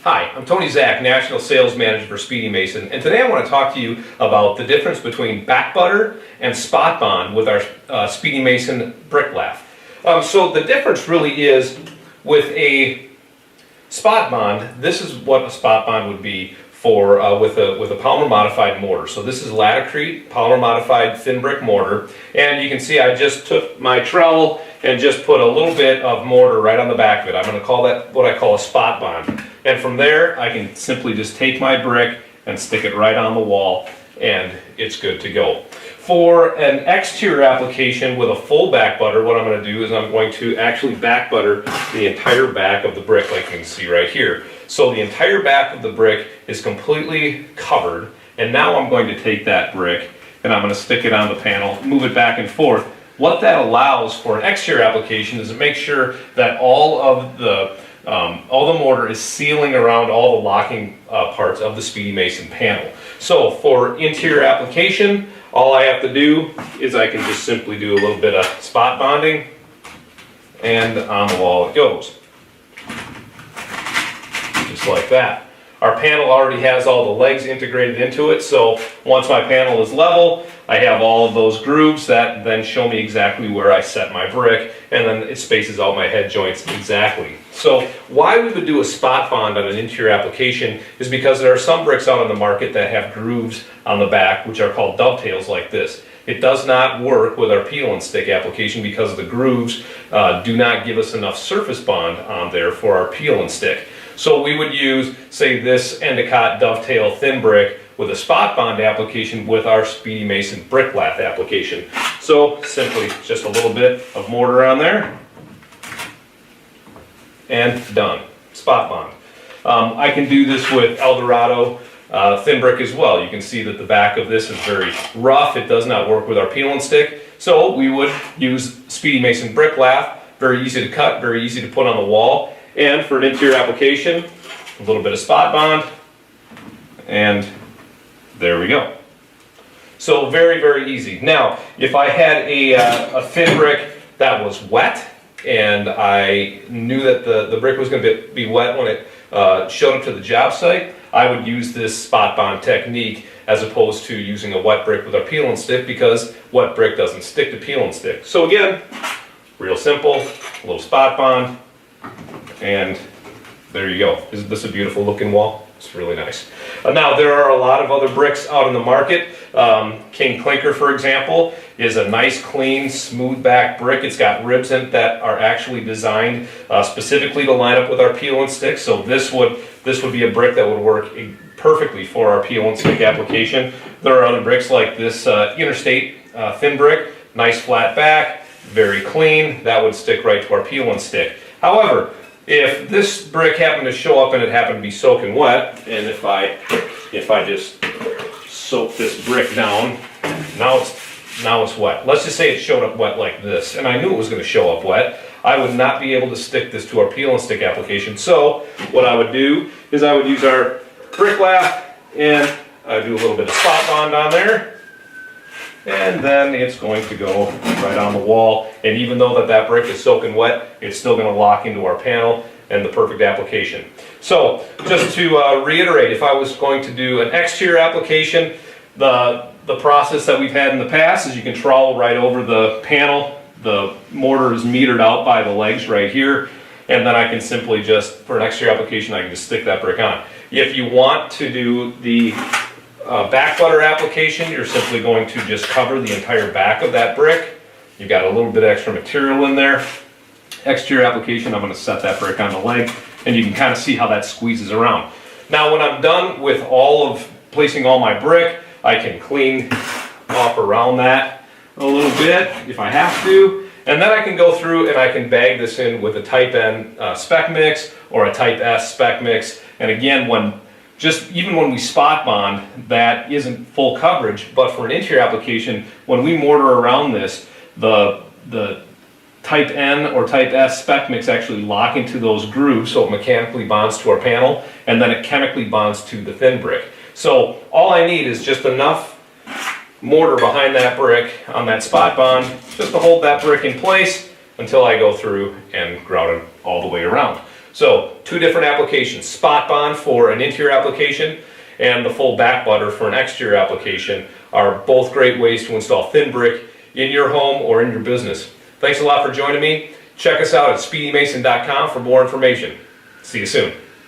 Hi, I'm Tony Zach, National Sales Manager for Speedymason, and today I want to talk to you about the difference between back butter and spot bond with our Speedymason brick lath. So the difference really is with a spot bond. This is what a spot bond would be for with a polymer modified mortar. So this is Latacrete polymer modified thin brick mortar, and you can see I just took my trowel and just put a little bit of mortar right on the back of it. I'm going to call that what I call a spot bond. And from there, I can simply just take my brick and stick it right on the wall, and it's good to go. For an exterior application with a full back butter, what I'm going to do is I'm going to actually back butter the entire back of the brick, like you can see right here. So the entire back of the brick is completely covered, and now I'm going to take that brick and I'm going to stick it on the panel, move it back and forth. What that allows for an exterior application is to make sure that all the mortar is sealing around all the locking parts of the Speedymason panel. So for interior application, all I have to do is I can just simply do a little bit of spot bonding, and on the wall it goes. Just like that. Our panel already has all the legs integrated into it, so once my panel is level, I have all of those grooves that then show me exactly where I set my brick, and then it spaces out my head joints exactly. So why we would do a spot bond on an interior application is because there are some bricks out on the market that have grooves on the back, which are called dovetails like this. It does not work with our peel and stick application because the grooves do not give us enough surface bond on there for our peel and stick. So we would use, say, this Endicott dovetail thin brick with a spot bond application with our Speedymason brick lath application. So simply just a little bit of mortar on there, and done. Spot bond. I can do this with Eldorado thin brick as well. You can see that the back of this is very rough. It does not work with our peel and stick. So we would use Speedymason brick lath. Very easy to cut, very easy to put on the wall. And for an interior application, a little bit of spot bond, and there we go. So very, very easy. Now, if I had a thin brick that was wet, and I knew that the brick was going to be wet when it showed up to the job site, I would use this spot bond technique as opposed to using a wet brick with our peel and stick, because wet brick doesn't stick to peel and stick. So again, real simple, a little spot bond, and there you go. Isn't this a beautiful looking wall? It's really nice. Now there are a lot of other bricks out in the market. King Clinker, for example, is a nice, clean, smooth back brick. It's got ribs in it that are actually designed specifically to line up with our peel and stick. So this would be a brick that would work perfectly for our peel and stick application. There are other bricks like this Interstate thin brick, nice flat back, very clean. That would stick right to our peel and stick. However, if this brick happened to show up and it happened to be soaking wet, and if I just soak this brick down, now it's wet. Let's just say it showed up wet like this, and I knew it was going to show up wet. I would not be able to stick this to our peel and stick application. So what I would do is I would use our brick lath, and I do a little bit of spot bond on there, and then it's going to go right on the wall. And even though that brick is soaking wet, it's still going to lock into our panel, and the perfect application. So just to reiterate, if I was going to do an exterior application, the process that we've had in the past is you can trowel right over the panel. The mortar is metered out by the legs right here, and then I can simply just, for an exterior application, I can just stick that brick on. If you want to do the back butter application, you're simply going to just cover the entire back of that brick. You've got a little bit of extra material in there. Exterior application, I'm going to set that brick on the leg, and you can kind of see how that squeezes around. Now when I'm done with placing all my brick, I can clean off around that a little bit if I have to, and then I can go through and I can bag this in with a type N spec mix or a type S spec mix. And again, even when we spot bond, that isn't full coverage, but for an interior application, when we mortar around this, the type N or type S spec mix actually lock into those grooves, so it mechanically bonds to our panel, and then it chemically bonds to the thin brick. So all I need is just enough mortar behind that brick on that spot bond, just to hold that brick in place until I go through and grout it all the way around. So 2 different applications, spot bond for an interior application and the full back butter for an exterior application are both great ways to install thin brick in your home or in your business. Thanks a lot for joining me. Check us out at speedymason.com for more information. See you soon.